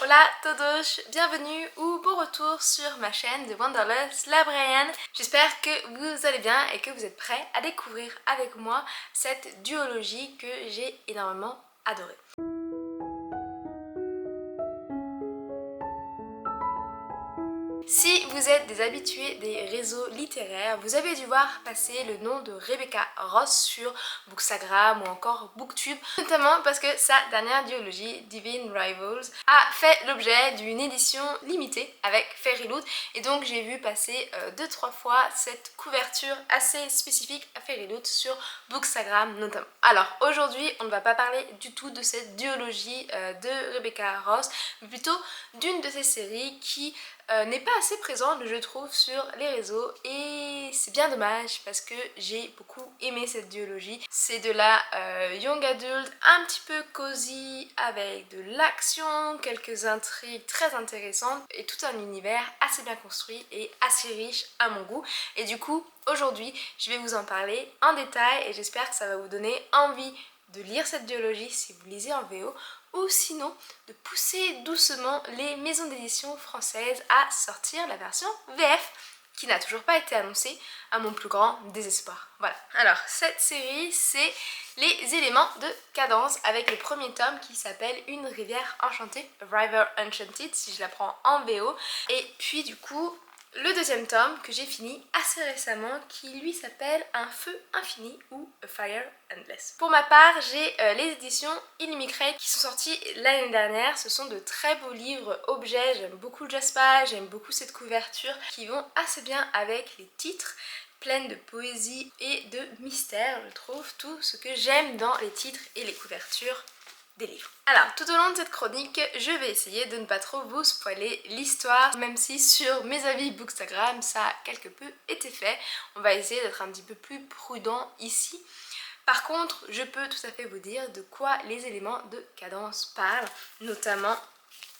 Hola todos, bienvenue ou bon retour sur ma chaîne de Wanderlust Librarian. J'espère que vous allez bien et que vous êtes prêts à découvrir avec moi cette duologie que j'ai énormément adorée. Si vous êtes des habitués des réseaux littéraires, vous avez dû voir passer le nom de Rebecca Ross sur Bookstagram ou encore Booktube, notamment parce que sa dernière duologie, Divine Rivals, a fait l'objet d'une édition limitée avec Fairyloot, et donc j'ai vu passer 2-3 fois cette couverture assez spécifique à Fairyloot sur Bookstagram notamment. Alors aujourd'hui, on ne va pas parler du tout de cette duologie de Rebecca Ross, mais plutôt d'une de ces séries qui n'est pas assez présente, je trouve, sur les réseaux, et c'est bien dommage parce que j'ai beaucoup aimé cette duologie. C'est de la young adult un petit peu cosy avec de l'action, quelques intrigues très intéressantes et tout un univers assez bien construit et assez riche à mon goût. Et du coup, aujourd'hui, je vais vous en parler en détail et j'espère que ça va vous donner envie de lire cette duologie si vous lisez en VO, ou sinon de pousser doucement les maisons d'édition françaises à sortir la version VF qui n'a toujours pas été annoncée, à mon plus grand désespoir. Voilà. Alors cette série, c'est les éléments de cadence avec le premier tome qui s'appelle Une rivière enchantée, A River Enchanted si je la prends en VO, et puis du coup le deuxième tome que j'ai fini assez récemment qui lui s'appelle Un feu infini ou A Fire Endless. Pour ma part, j'ai les éditions Illimigrate qui sont sorties l'année dernière. Ce sont de très beaux livres objets, j'aime beaucoup le Jaspa, j'aime beaucoup cette couverture qui vont assez bien avec les titres, pleine de poésie et de mystère, je trouve, tout ce que j'aime dans les titres et les couvertures des livres. Alors, tout au long de cette chronique, je vais essayer de ne pas trop vous spoiler l'histoire, même si sur mes avis Bookstagram, ça a quelque peu été fait. On va essayer d'être un petit peu plus prudent ici. Par contre, je peux tout à fait vous dire de quoi les éléments de cadence parlent, notamment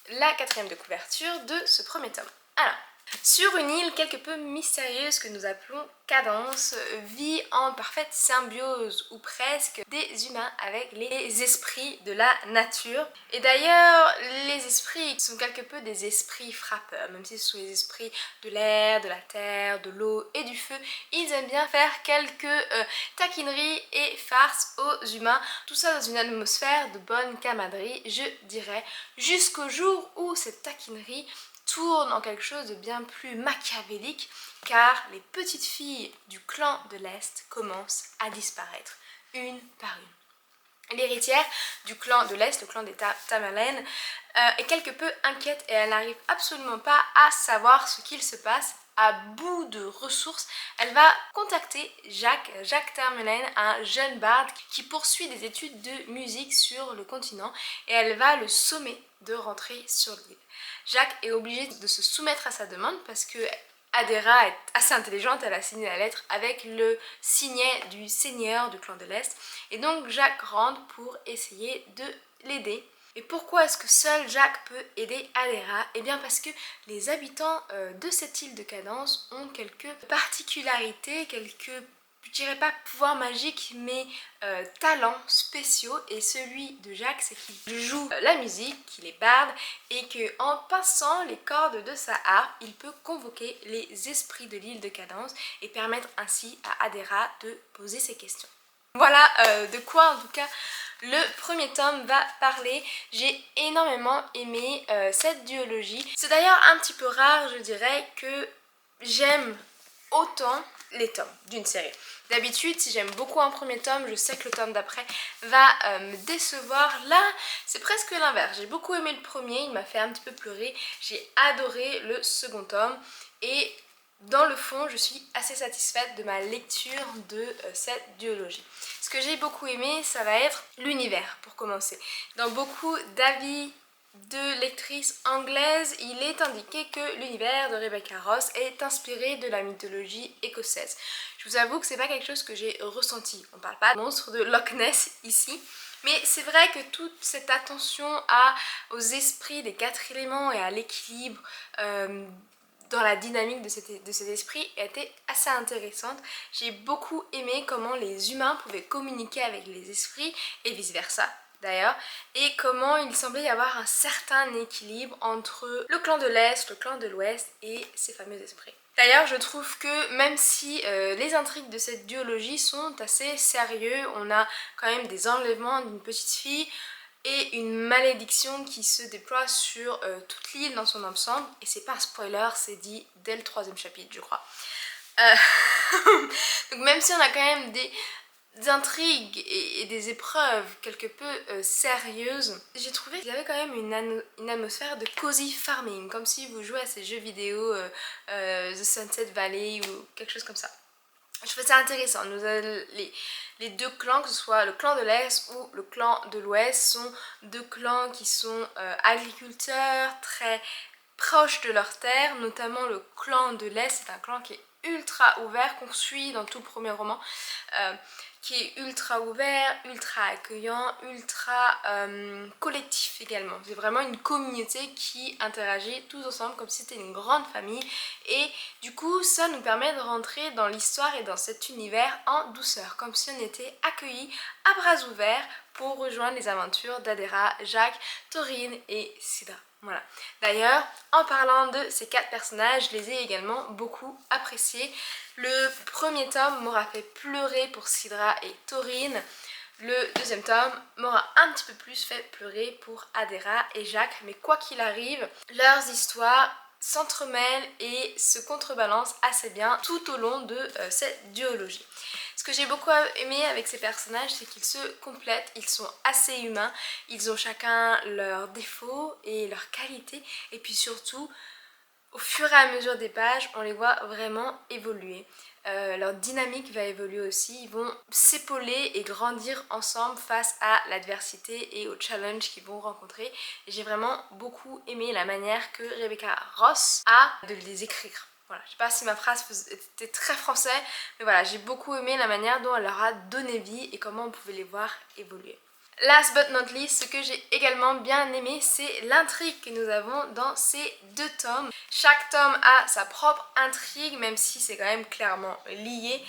la quatrième de couverture de ce premier tome. Alors, sur une île quelque peu mystérieuse que nous appelons Cadence, vit en parfaite symbiose ou presque des humains avec les esprits de la nature. Et d'ailleurs, les esprits sont quelque peu des esprits frappeurs, même si ce sont les esprits de l'air, de la terre, de l'eau et du feu. Ils aiment bien faire quelques taquineries et farces aux humains, tout ça dans une atmosphère de bonne camaraderie, je dirais, jusqu'au jour où cette taquinerie tourne en quelque chose de bien plus machiavélique, car les petites filles du clan de l'Est commencent à disparaître, une par une. L'héritière du clan de l'Est, le clan des Tamerlane, est quelque peu inquiète et elle n'arrive absolument pas à savoir ce qu'il se passe. À bout de ressources, elle va contacter Jacques Tamerlane, un jeune barde qui poursuit des études de musique sur le continent, et elle va le sommer de rentrer sur l'île. Jacques est obligé de se soumettre à sa demande parce que Adhéra est assez intelligente, elle a signé la lettre avec le signet du seigneur du clan de l'Est, et donc Jacques rentre pour essayer de l'aider. Et pourquoi est-ce que seul Jacques peut aider Adhéra? Eh bien parce que les habitants de cette île de Cadence ont quelques particularités, quelques, je dirais pas pouvoirs magiques, mais talents spéciaux, et celui de Jacques, c'est qu'il joue la musique, qu'il est barde, et qu'en pinçant les cordes de sa harpe, il peut convoquer les esprits de l'île de Cadence et permettre ainsi à Adhéra de poser ses questions. Voilà de quoi en tout cas le premier tome va parler. J'ai énormément aimé cette duologie. C'est d'ailleurs un petit peu rare, je dirais, que j'aime autant les tomes d'une série. D'habitude, si j'aime beaucoup un premier tome, je sais que le tome d'après va me décevoir. Là, c'est presque l'inverse. J'ai beaucoup aimé le premier, il m'a fait un petit peu pleurer. J'ai adoré le second tome et dans le fond, je suis assez satisfaite de ma lecture de cette duologie. Ce que j'ai beaucoup aimé, ça va être l'univers, pour commencer. Dans beaucoup d'avis de lectrices anglaises, il est indiqué que l'univers de Rebecca Ross est inspiré de la mythologie écossaise. Je vous avoue que c'est pas quelque chose que j'ai ressenti. On parle pas de monstre de Loch Ness ici. Mais c'est vrai que toute cette attention aux esprits des 4 éléments et à l'équilibre dans la dynamique de cet esprit était assez intéressante. J'ai beaucoup aimé comment les humains pouvaient communiquer avec les esprits et vice versa. d'ailleurs, et comment il semblait y avoir un certain équilibre entre le clan de l'Est, le clan de l'Ouest et ces fameux esprits. D'ailleurs, je trouve que même si les intrigues de cette duologie sont assez sérieux, on a quand même des enlèvements d'une petite fille et une malédiction qui se déploie sur toute l'île dans son ensemble, et c'est pas un spoiler, c'est dit dès le 3e chapitre je crois. Donc même si on a quand même des intrigues et des épreuves quelque peu sérieuses, j'ai trouvé qu'il y avait quand même une atmosphère de cozy farming, comme si vous jouez à ces jeux vidéo The Sunset Valley ou quelque chose comme ça. Je trouvais ça intéressant. Nous avons les deux clans, que ce soit le clan de l'Est ou le clan de l'Ouest, sont deux clans qui sont agriculteurs, très proches de leur terre, notamment le clan de l'Est, c'est un clan qui est ultra ouvert, qu'on suit dans tout le premier roman, qui est ultra ouvert, ultra accueillant, ultra collectif également. C'est vraiment une communauté qui interagit tous ensemble comme si c'était une grande famille, et du coup ça nous permet de rentrer dans l'histoire et dans cet univers en douceur, comme si on était accueillis à bras ouverts pour rejoindre les aventures d'Adera, Jacques, Taurine et Sidra. Voilà. D'ailleurs, en parlant de ces 4 personnages, je les ai également beaucoup appréciés. Le premier tome m'aura fait pleurer pour Sidra et Taurine. Le deuxième tome m'aura un petit peu plus fait pleurer pour Adera et Jacques. Mais quoi qu'il arrive, leurs histoires s'entremêlent et se contrebalancent assez bien tout au long de cette duologie. Ce que j'ai beaucoup aimé avec ces personnages, c'est qu'ils se complètent, ils sont assez humains, ils ont chacun leurs défauts et leurs qualités, et puis surtout, au fur et à mesure des pages, on les voit vraiment évoluer. Leur dynamique va évoluer aussi, ils vont s'épauler et grandir ensemble face à l'adversité et aux challenges qu'ils vont rencontrer. Et j'ai vraiment beaucoup aimé la manière que Rebecca Ross a de les écrire. Voilà, je sais pas si ma phrase était très français, mais voilà, j'ai beaucoup aimé la manière dont elle leur a donné vie et comment on pouvait les voir évoluer. Last but not least, ce que j'ai également bien aimé, c'est l'intrigue que nous avons dans ces 2 tomes. Chaque tome a sa propre intrigue, même si c'est quand même clairement lié.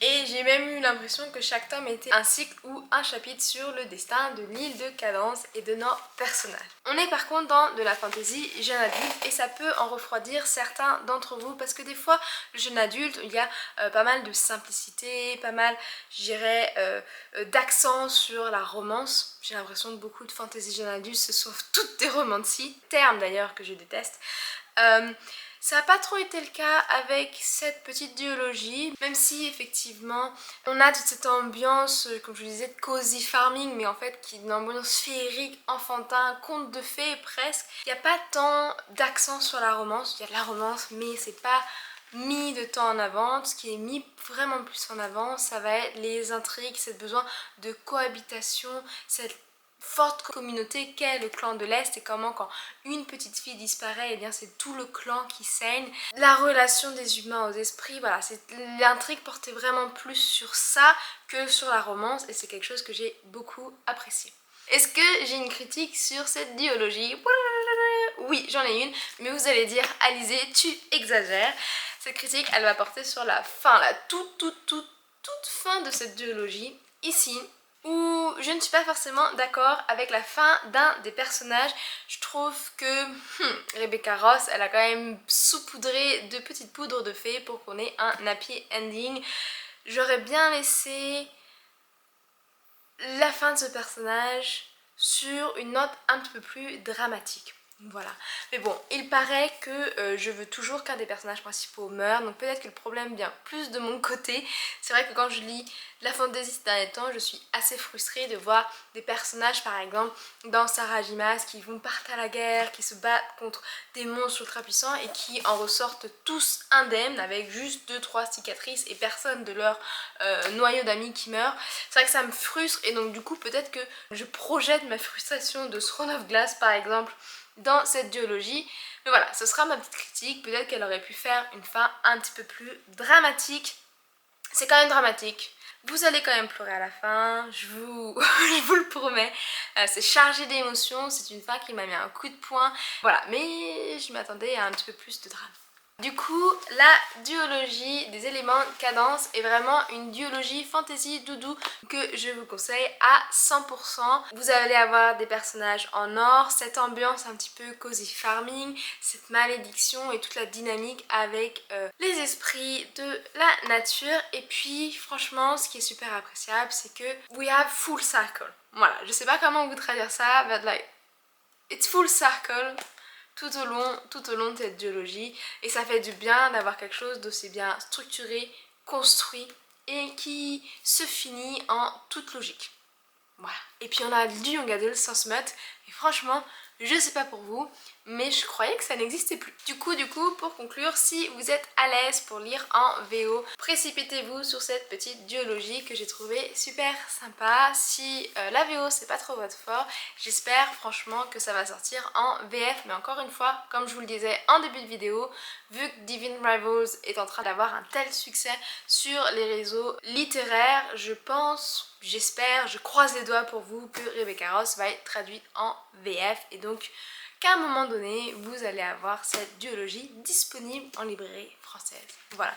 Et j'ai même eu l'impression que chaque tome était un cycle ou un chapitre sur le destin de l'île de Cadence et de nos personnages. On est par contre dans de la fantasy jeune adulte, et ça peut en refroidir certains d'entre vous parce que des fois le jeune adulte, il y a pas mal de simplicité, pas mal, je dirais, d'accent sur la romance. J'ai l'impression que beaucoup de fantasy jeune adulte ce sont toutes des romancies, terme d'ailleurs que je déteste. Ça n'a pas trop été le cas avec cette petite duologie, même si effectivement on a toute cette ambiance, comme je vous disais, de cozy farming, mais en fait qui est une ambiance féerique, enfantin, conte de fées presque. Il n'y a pas tant d'accent sur la romance, il y a de la romance mais c'est pas mis de temps en avant. Ce qui est mis vraiment plus en avant, ça va être les intrigues, ce besoin de cohabitation, cette forte communauté qu'est le clan de l'Est, et comment quand une petite fille disparaît, et bien c'est tout le clan qui saigne. La relation des humains aux esprits, voilà, l'intrigue portait vraiment plus sur ça que sur la romance, et c'est quelque chose que j'ai beaucoup apprécié. Est-ce que j'ai une critique sur cette duologie? Oui, j'en ai une, mais vous allez dire, Alizé, tu exagères. Cette critique, elle va porter sur la fin, la toute fin de cette duologie, ici, où je ne suis pas forcément d'accord avec la fin d'un des personnages. Je trouve que Rebecca Ross, elle a quand même saupoudré de petites poudres de fée pour qu'on ait un happy ending. J'aurais bien laissé la fin de ce personnage sur une note un petit peu plus dramatique. Voilà. Mais bon, il paraît que je veux toujours qu'un des personnages principaux meure, donc peut-être que le problème vient plus de mon côté. C'est vrai que quand je lis la fantasy ces derniers temps, je suis assez frustrée de voir des personnages, par exemple dans Sarajimas, qui vont partir à la guerre, qui se battent contre des monstres ultra puissants et qui en ressortent tous indemnes avec juste 2-3 cicatrices et personne de leur noyau d'amis qui meurt. C'est vrai que ça me frustre, et donc du coup peut-être que je projette ma frustration de Throne of Glass par exemple dans cette duologie. Mais voilà, ce sera ma petite critique. Peut-être qu'elle aurait pu faire une fin un petit peu plus dramatique. C'est quand même dramatique. Vous allez quand même pleurer à la fin, je vous le promets. C'est chargé d'émotions, c'est une fin qui m'a mis un coup de poing. Voilà, mais je m'attendais à un petit peu plus de drame. Du coup, la duologie des éléments de cadence est vraiment une duologie fantasy doudou que je vous conseille à 100%. Vous allez avoir des personnages en or, cette ambiance un petit peu cozy farming, cette malédiction et toute la dynamique avec les esprits de la nature. Et puis franchement, ce qui est super appréciable, c'est que we have full circle. Voilà, je sais pas comment vous traduire ça, but like, it's full circle tout au long de cette duologie, et ça fait du bien d'avoir quelque chose d'aussi bien structuré, construit et qui se finit en toute logique. Voilà. Et puis on a du young adult sans smut, et franchement, je sais pas pour vous, mais je croyais que ça n'existait plus. Du coup, pour conclure, si vous êtes à l'aise pour lire en VO, précipitez-vous sur cette petite duologie que j'ai trouvée super sympa. Si la VO c'est pas trop votre fort, j'espère franchement que ça va sortir en VF, mais encore une fois, comme je vous le disais en début de vidéo, vu que Divine Rivals est en train d'avoir un tel succès sur les réseaux littéraires, je pense, j'espère, je croise les doigts pour vous que Rebecca Ross va être traduite en VF, et donc qu'à un moment donné vous allez avoir cette duologie disponible en librairie française. Voilà,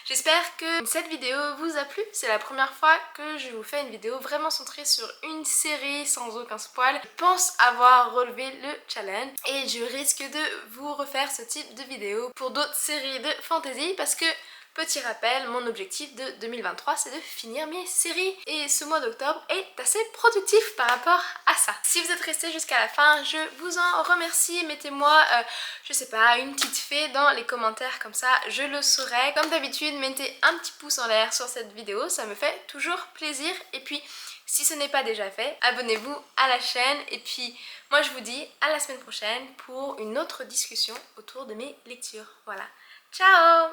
j'espère que cette vidéo vous a plu. C'est la première fois que je vous fais une vidéo vraiment centrée sur une série sans aucun spoil. Je pense avoir relevé le challenge et je risque de vous refaire ce type de vidéo pour d'autres séries de fantasy, parce que petit rappel, mon objectif de 2023 c'est de finir mes séries, et ce mois d'octobre est assez productif par rapport à ça. Si vous êtes resté jusqu'à la fin, je vous en remercie. Mettez-moi, je sais pas, une petite fée dans les commentaires, comme ça je le saurai. Comme d'habitude, mettez un petit pouce en l'air sur cette vidéo, ça me fait toujours plaisir. Et puis si ce n'est pas déjà fait, abonnez-vous à la chaîne, et puis moi je vous dis à la semaine prochaine pour une autre discussion autour de mes lectures. Voilà, ciao!